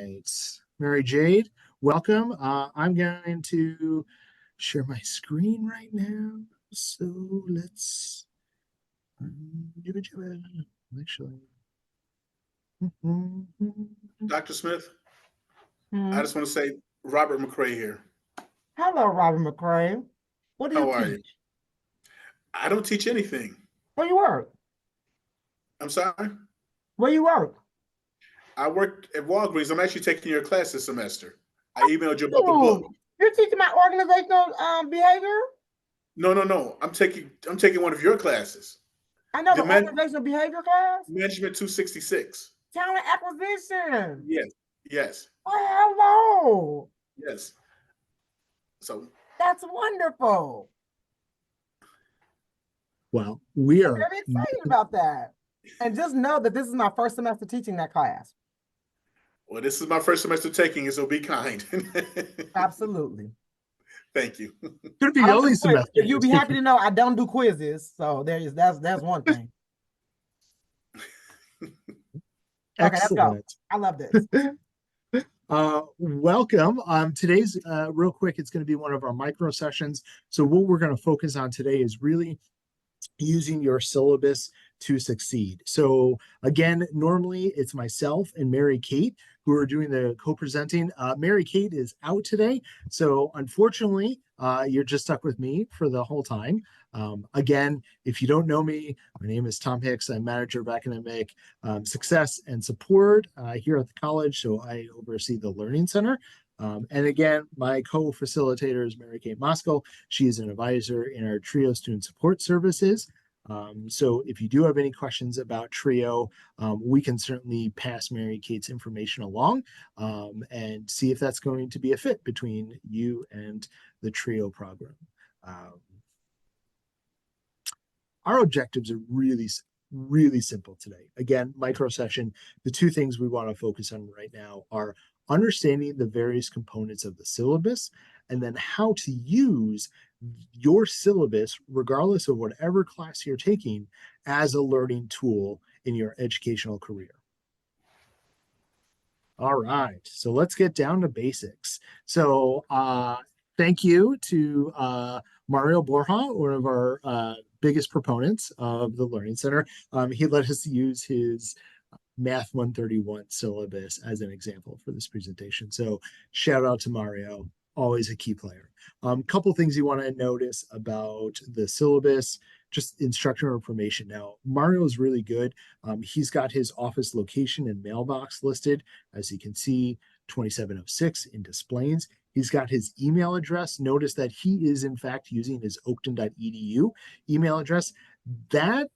It's Mary Jade, welcome. I'm going to share my screen right now. So let's actually. Dr. Smith, I Hmm. just want to say Robert McCray here. Hello, Robert McCray. What do you How are you? teach? I don't teach anything. Where you work? I'm sorry. Where you work? I work at Walgreens. I'm actually taking your class this semester. I emailed you about the book. Ooh, you're teaching my organizational behavior? No. I'm taking one of your classes. I know The the organizational behavior class. Management 266. Talent acquisition. Yes. Yes. Oh, hello. Yes. So That's wonderful. Well, we I'm are. very excited about that. And just know that this is my first semester teaching that class. well, this is my first semester taking it, so be kind. Absolutely. Thank you. Could be I the don't do only quizzes. semester. You'll be happy to know I don't do quizzes. So that's one thing. Okay, let's go. Excellent. I love this. Welcome. Today's real quick, it's going to be one of our micro sessions. So what we're going to focus on today is really using your syllabus to succeed. So again, normally it's myself and Mary Kate who are doing the co-presenting. Mary Kate is out today, so unfortunately, you're just stuck with me for the whole time. Again, if you don't know me, my name is Tom Hicks. I'm manager of academic success and support here at the college. So I oversee the Learning Center. And again, my co-facilitator is Mary Kate Moscow. She is an advisor in our TRIO student support services. So if you do have any questions about TRIO, we can certainly pass Mary Kate's information along and see if that's going to be a fit between you and the TRIO program. Our objectives are really simple today. Again, micro session. The two things we want to focus on right now are understanding the various components of the syllabus and then how to use your syllabus, regardless of whatever class you're taking, as a learning tool in your educational career. All right, so let's get down to basics. So thank you to Mario Borja, one of our biggest proponents of the Learning Center. He let us use his Math 131 syllabus as an example for this presentation. So shout out to Mario, always a key player. Couple things you want to notice about the syllabus, just instructional information. Now, Mario is really good. He's got his office location and mailbox listed, as you can see, 2706 in displays. He's got his email address. Notice that he is, in fact, using his oakton.edu email address. That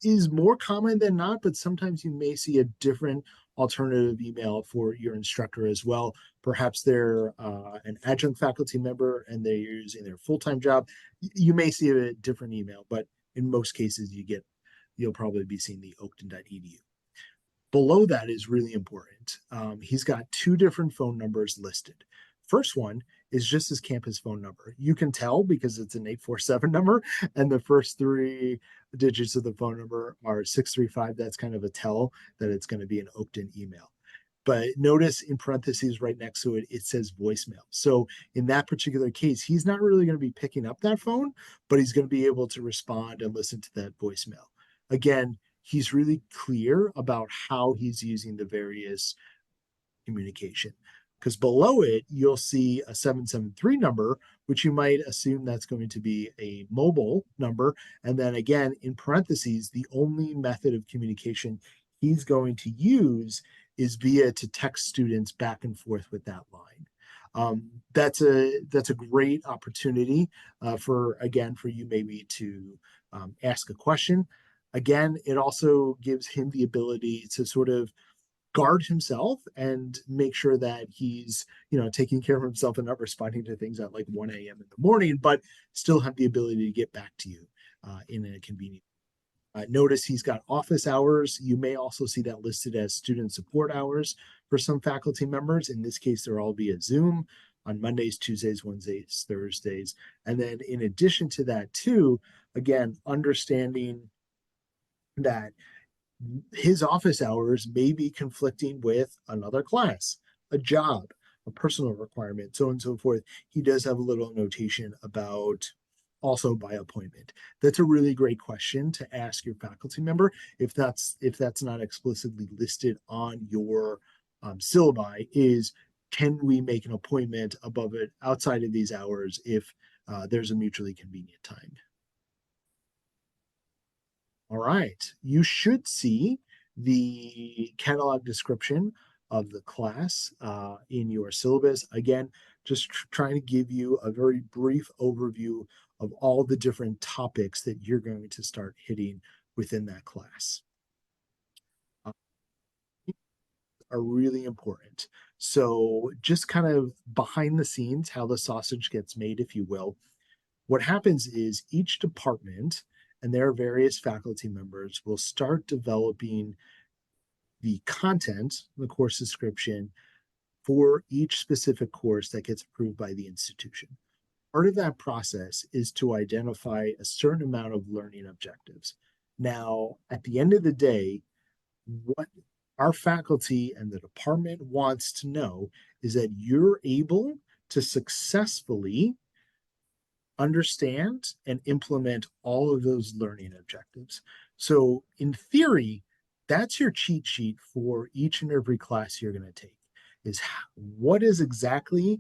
is more common than not, but sometimes you may see a different alternative email for your instructor as well. Perhaps they're an adjunct faculty member and they're using their full-time job. You may see a different email, but in most cases you'll probably be seeing the oakton.edu. Below that is really important. He's got two different phone numbers listed. First one is just his campus phone number. You can tell because it's an 847 number, and the first three digits of the phone number are 635. That's kind of a tell that it's going to be an Oakton email. But notice in parentheses right next to it, it says voicemail. So in that particular case, he's not really going to be picking up that phone, but he's going to be able to respond and listen to that voicemail. Again, he's really clear about how he's using the various communication. Because below it, you'll see a 773 number, which you might assume that's going to be a mobile number. And then again, in parentheses, the only method of communication he's going to use is via to text students back and forth with that line. That's a great opportunity for you maybe to ask a question. Again, it also gives him the ability to sort of guard himself and make sure that he's taking care of himself and not responding to things at like 1 a.m. in the morning, but still have the ability to get back to you in a convenient. Notice he's got office hours. You may also see that listed as student support hours for some faculty members. In this case, they're all via Zoom on Mondays, Tuesdays, Wednesdays, Thursdays. And then in addition to that too, again, understanding that his office hours may be conflicting with another class, a job, a personal requirement, so on and so forth. He does have a little notation about also by appointment. That's a really great question to ask your faculty member if that's not explicitly listed on your syllabi. Is can we make an appointment above it outside of these hours if there's a mutually convenient time? All right, you should see the catalog description of the class in your syllabus. Again, just trying to give you a very brief overview of all the different topics that you're going to start hitting within that class. Are really important. So, just kind of behind the scenes, how the sausage gets made, if you will. What happens is each department and their various faculty members will start developing the content, the course description for each specific course that gets approved by the institution. Part of that process is to identify a certain amount of learning objectives. Now, at the end of the day, what our faculty and the department wants to know is that you're able to successfully understand and implement all of those learning objectives. So, in theory, that's your cheat sheet for each and every class you're going to take. Is what is exactly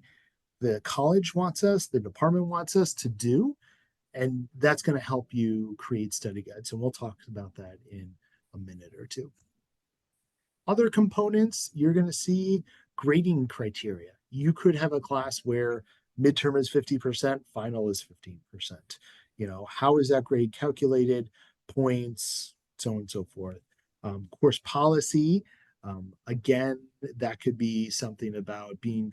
the college wants us, the department wants us to do, and that's going to help you create study guides. And we'll talk about that in a minute or two. Other components, you're going to see grading criteria. You could have a class where midterm is 50%, final is 15%. How is that grade calculated? Points, so on and so forth. Course policy, again, that could be something about being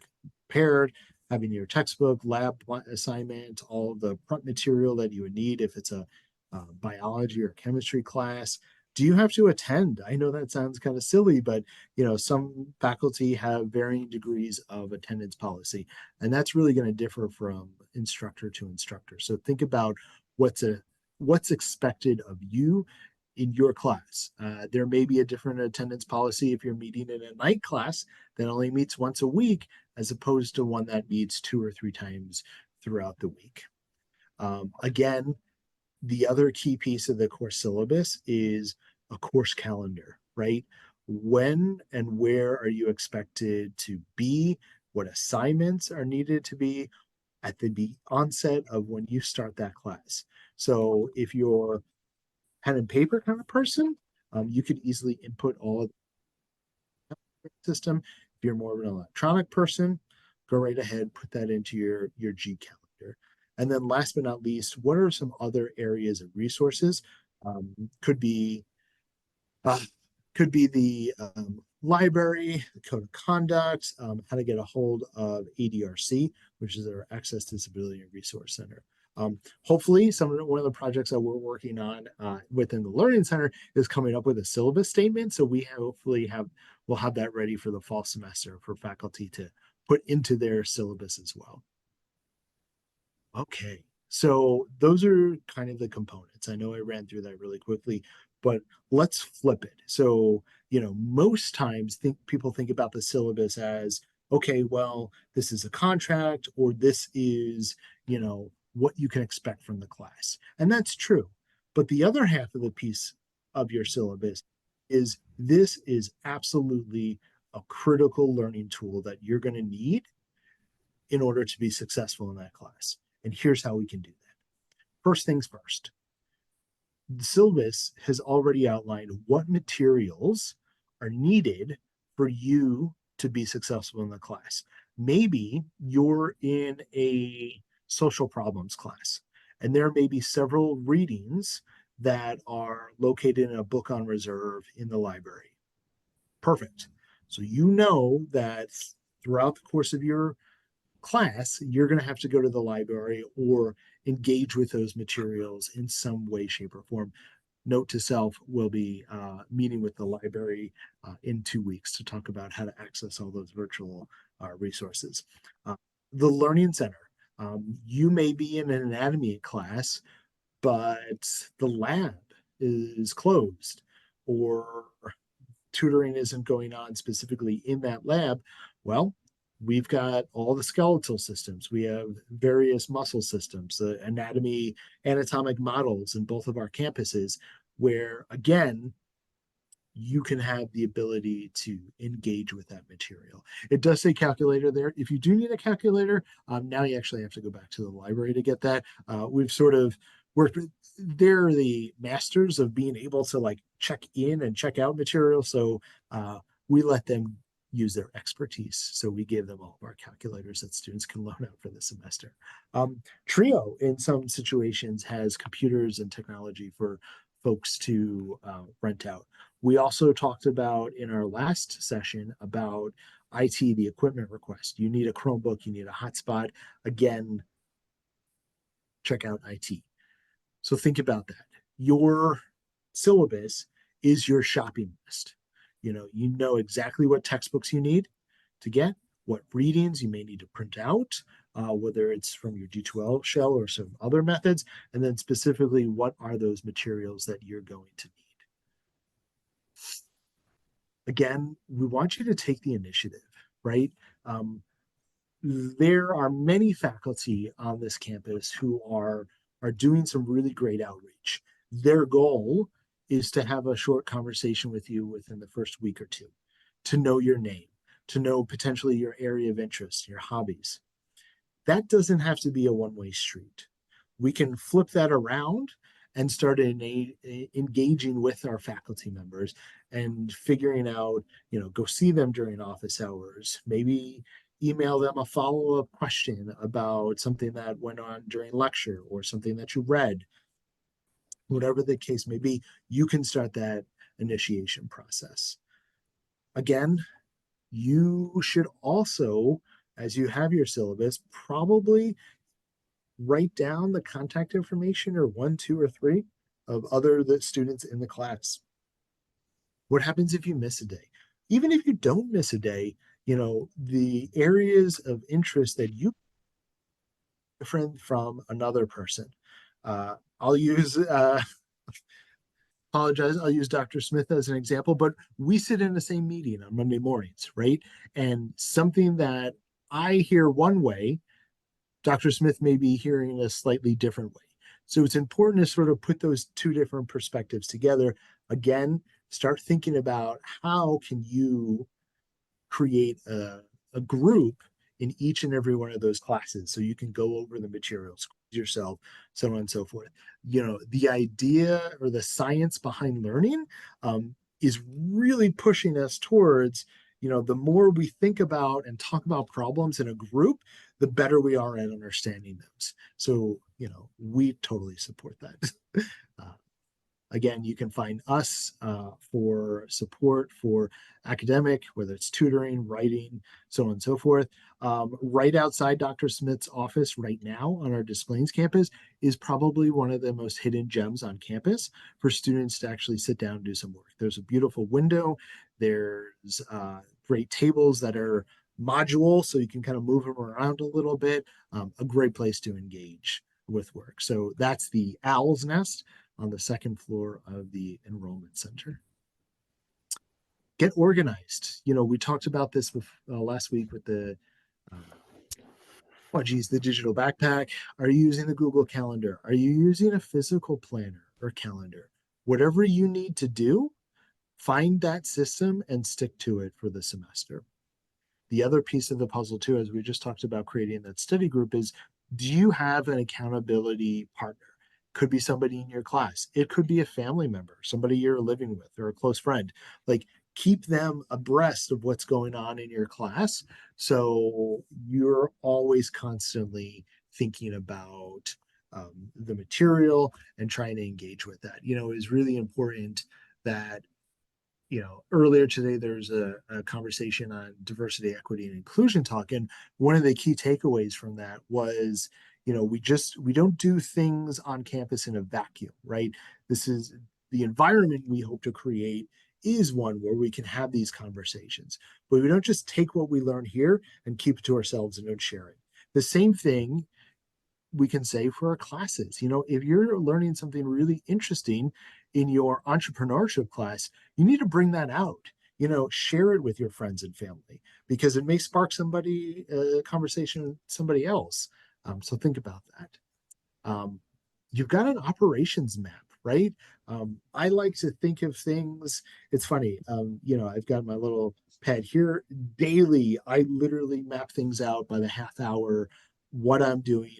prepared, having your textbook, lab assignment, all of the prep material that you would need if it's a biology or chemistry class. Do you have to attend? I know that sounds kind of silly, but some faculty have varying degrees of attendance policy, and that's really going to differ from instructor to instructor. So think about what's expected of you in your class. There may be a different attendance policy if you're meeting in a night class that only meets once a week, as opposed to one that meets 2 or 3 times throughout the week. Again, the other key piece of the course syllabus is a course calendar, right? When and where are you expected to be? What assignments are needed to be at the onset of when you start that class? So if you're pen and paper kind of person, you could easily input all of the system. If you're more of an electronic person, go right ahead, put that into your G calendar. And then last but not least, what are some other areas of resources? Could be uh, the library, the code of conduct, how to get a hold of ADRC, which is our Access Disability and Resource Center. Hopefully, one of the projects that we're working on within the Learning Center is coming up with a syllabus statement. So we'll have that ready for the fall semester for faculty to put into their syllabus as well. Okay, so those are kind of the components. I know I ran through that really quickly, but let's flip it. So, most times people think about the syllabus as, okay, well, this is a contract or this is, what you can expect from the class. And that's true. But the other half of the piece of your syllabus is this is absolutely a critical learning tool that you're going to need in order to be successful in that class. And here's how we can do that. First things first, the syllabus has already outlined what materials are needed for you to be successful in the class. Maybe you're in a social problems class, and there may be several readings that are located in a book on reserve in the library. Perfect. So you know that throughout the course of your class, you're going to have to go to the library or engage with those materials in some way, shape, or form. Note to self, we'll be meeting with the library in 2 weeks to talk about how to access all those virtual resources. The Learning Center. You may be in an anatomy class, but the lab is closed. or tutoring isn't going on specifically in that lab, well, we've got all the skeletal systems. We have various muscle systems, the anatomic models in both of our campuses, where again, you can have the ability to engage with that material. It does say calculator there. If you do need a calculator, now you actually have to go back to the library to get that. We've sort of worked with, they're the masters of being able to like check in and check out material. So we let them use their expertise. So we gave them all of our calculators that students can loan out for the semester. Trio, in some situations, has computers and technology for folks to rent out. We also talked about in our last session about IT, the equipment request. You need a Chromebook, you need a hotspot. Again, check out IT. So think about that. Your syllabus is your shopping list. You know exactly what textbooks you need to get, what readings you may need to print out, whether it's from your D2L shell or some other methods, and then specifically what are those materials that you're going to need. Again, we want you to take the initiative, right? There are many faculty on this campus who are doing some really great outreach. Their goal is to have a short conversation with you within the first week or two, to know your name, to know potentially your area of interest, your hobbies. That doesn't have to be a one-way street. We can flip that around and start engaging with our faculty members and figuring out, go see them during office hours, maybe email them a follow-up question about something that went on during lecture or something that you read. Whatever the case may be, you can start that initiation process. Again, you should also, as you have your syllabus, probably write down the contact information or 1, 2, or 3 of the students in the class. What happens if you miss a day? Even if you don't miss a day, the areas of interest that you different from another person. I'll use apologize. I'll use Dr. Smith as an example, but we sit in the same meeting on Monday mornings, right? And something that I hear one way, Dr. Smith may be hearing a slightly different way. So it's important to sort of put those two different perspectives together. Again, start thinking about how can you create a group in each and every one of those classes so you can go over the materials yourself, so on and so forth. The idea or the science behind learning is really pushing us towards, the more we think about and talk about problems in a group, the better we are at understanding those. So, we totally support that. Again, you can find us for support for academic, whether it's tutoring, writing, so on and so forth. Right outside Dr. Smith's office right now on our Des Plaines campus is probably one of the most hidden gems on campus for students to actually sit down and do some work. There's a beautiful window. There's great tables that are modular, so you can kind of move them around a little bit. A great place to engage with work. So that's the Owl's Nest on the second floor of the enrollment center. Get organized. We talked about this last week with the digital backpack. Are you using the Google Calendar? Are you using a physical planner or calendar? Whatever you need to do, find that system and stick to it for the semester. The other piece of the puzzle too, as we just talked about creating that study group, is do you have an accountability partner? Could be somebody in your class. It could be a family member, somebody you're living with, or a close friend. Like, keep them abreast of what's going on in your class so you're always constantly thinking about the material and trying to engage with that. It is really important that earlier today there's a conversation on diversity, equity, and inclusion talk, and one of the key takeaways from that was we don't do things on campus in a vacuum, right? This is the environment we hope to create is one where we can have these conversations, but we don't just take what we learn here and keep it to ourselves and don't share it. The same thing we can say for our classes. If you're learning something really interesting in your entrepreneurship class, you need to bring that out. Share it with your friends and family because it may spark a conversation with somebody else. So think about that. You've got an operations map, right? I like to think of things. It's funny. I've got my little pad here. Daily, I literally map things out by the half hour, what I'm doing.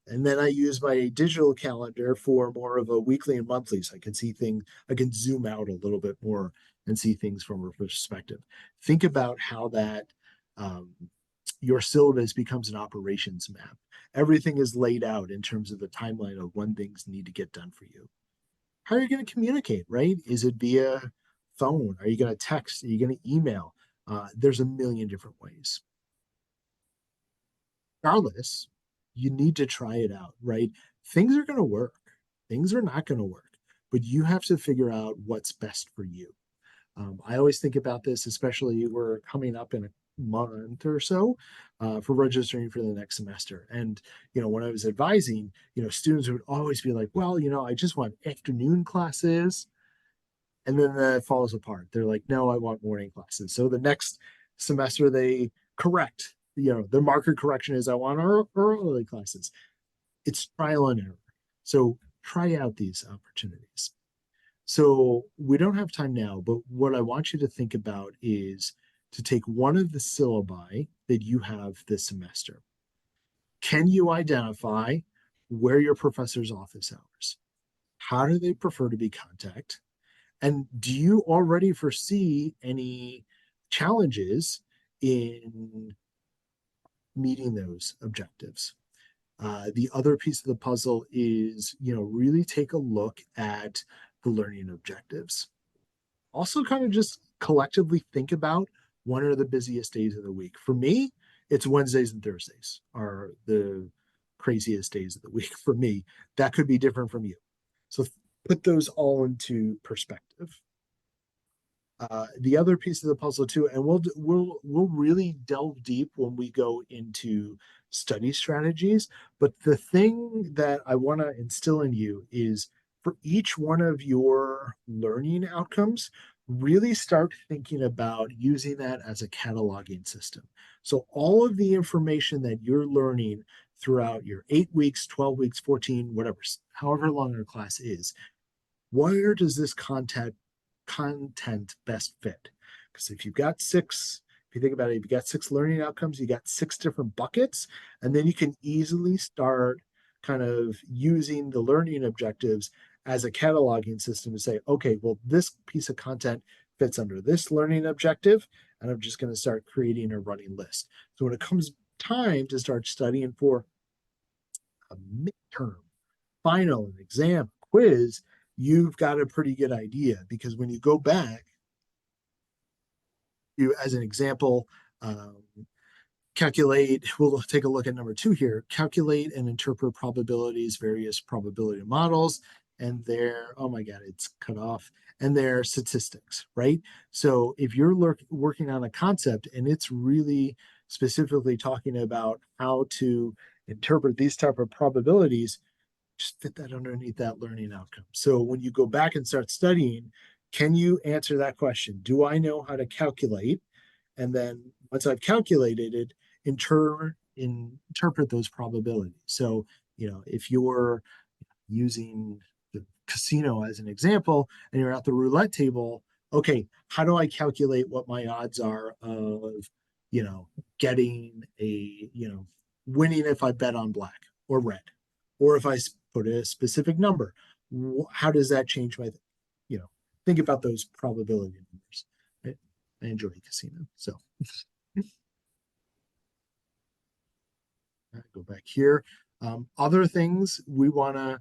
And then I use my digital calendar for more of a weekly and monthly. So I can see things, I can zoom out a little bit more and see things from a perspective. Think about how that your syllabus becomes an operations map. Everything is laid out in terms of the timeline of when things need to get done for you. How are you going to communicate, right? Is it via phone? Are you going to text? Are you going to email? There's a million different ways. Regardless, you need to try it out, right? Things are going to work. Things are not going to work, but you have to figure out what's best for you. I always think about this, especially we're coming up in a month or so for registering for the next semester. And, when I was advising, students would always be like, well, I just want afternoon classes. And then that falls apart. They're like, no, I want morning classes. So the next semester they correct, the marker correction is I want early classes. It's trial and error. So try out these opportunities. So we don't have time now, but what I want you to think about is to take one of the syllabi that you have this semester. Can you identify where your professor's office hours? How do they prefer to be contacted? And do you already foresee any challenges in meeting those objectives? The other piece of the puzzle is, really take a look at the learning objectives. Also, kind of just collectively think about when are the busiest days of the week. For me, it's Wednesdays and Thursdays are the craziest days of the week for me. That could be different from you. So put those all into perspective. The other piece of the puzzle too, and we'll really delve deep when we go into study strategies. But the thing that I want to instill in you is for each one of your learning outcomes, really start thinking about using that as a cataloging system. So all of the information that you're learning throughout your 8 weeks, 12 weeks, 14, whatever, however long your class is, where does this content best fit? Because if you've got six, if you think about it, if you got 6 learning outcomes, you got 6 different buckets, and then you can easily start kind of using the learning objectives as a cataloging system to say, okay, well, this piece of content fits under this learning objective, and I'm just going to start creating a running list. So when it comes time to start studying for a midterm, final, an exam, quiz, you've got a pretty good idea because when you go back, as an example, we'll take a look at number 2 here, calculate and interpret probabilities, various probability models, and oh my God, it's cut off, and their statistics, right? So if you're working on a concept and it's really specifically talking about how to interpret these type of probabilities, just fit that underneath that learning outcome. So when you go back and start studying, can you answer that question? Do I know how to calculate? And then once I've calculated it, interpret those probabilities. So, if you're using the casino as an example and you're at the roulette table, okay, how do I calculate what my odds are of, getting winning if I bet on black or red, or if I put a specific number, how does that change my, think about those probability numbers. Right? I enjoy casino. So go back here. Other things we want to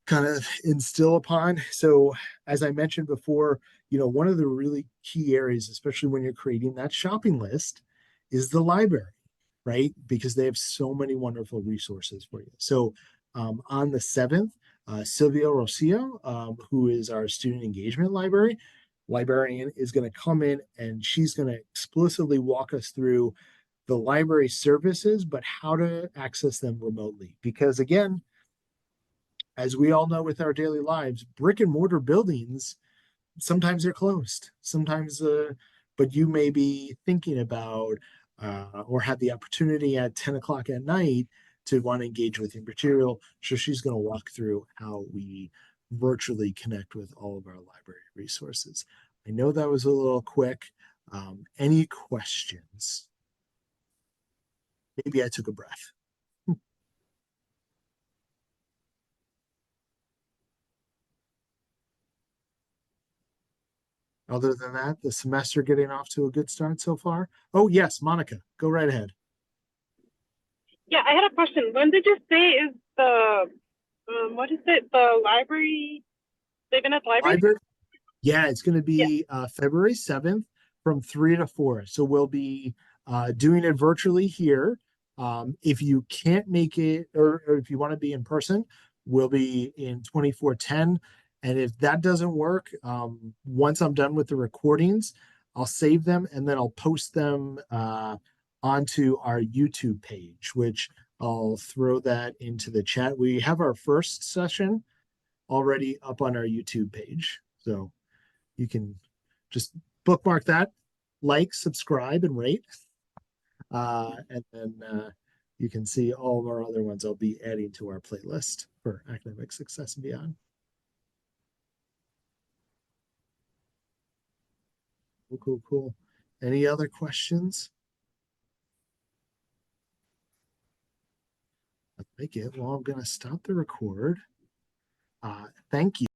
kind of instill upon. So as I mentioned before, one of the really key areas, especially when you're creating that shopping list, is the library, right? Because they have so many wonderful resources for you. So on the 7th, Sylvia Rocio, who is our student engagement librarian, is going to come in and she's going to explicitly walk us through the library services, but how to access them remotely. Because again, as we all know with our daily lives, brick and mortar buildings, sometimes they're closed. Sometimes, but you may be thinking about or have the opportunity at 10 o'clock at night to want to engage with your material. So she's going to walk through how we virtually connect with all of our library resources. I know that was a little quick. Any questions? Maybe I took a breath. Other than that, the semester getting off to a good start so far. Oh, yes, Monica, go right ahead. Yeah, I had a question. When did you say is the what is it? The library, the event library? Library. Yeah, it's going to Yeah. be February 7th from 3 to 4. So we'll be doing it virtually here. If you can't make it, or if you want to be in person, we'll be in 2410. And if that doesn't work, once I'm done with the recordings, I'll save them and then I'll post them onto our YouTube page, which I'll throw that into the chat. We have our first session already up on our YouTube page. So you can just bookmark that, like, subscribe, and rate. And then you can see all of our other ones I'll be adding to our playlist for academic success and beyond. Cool, cool, cool. Any other questions? I like it. Well, I'm going to stop the record. Thank you.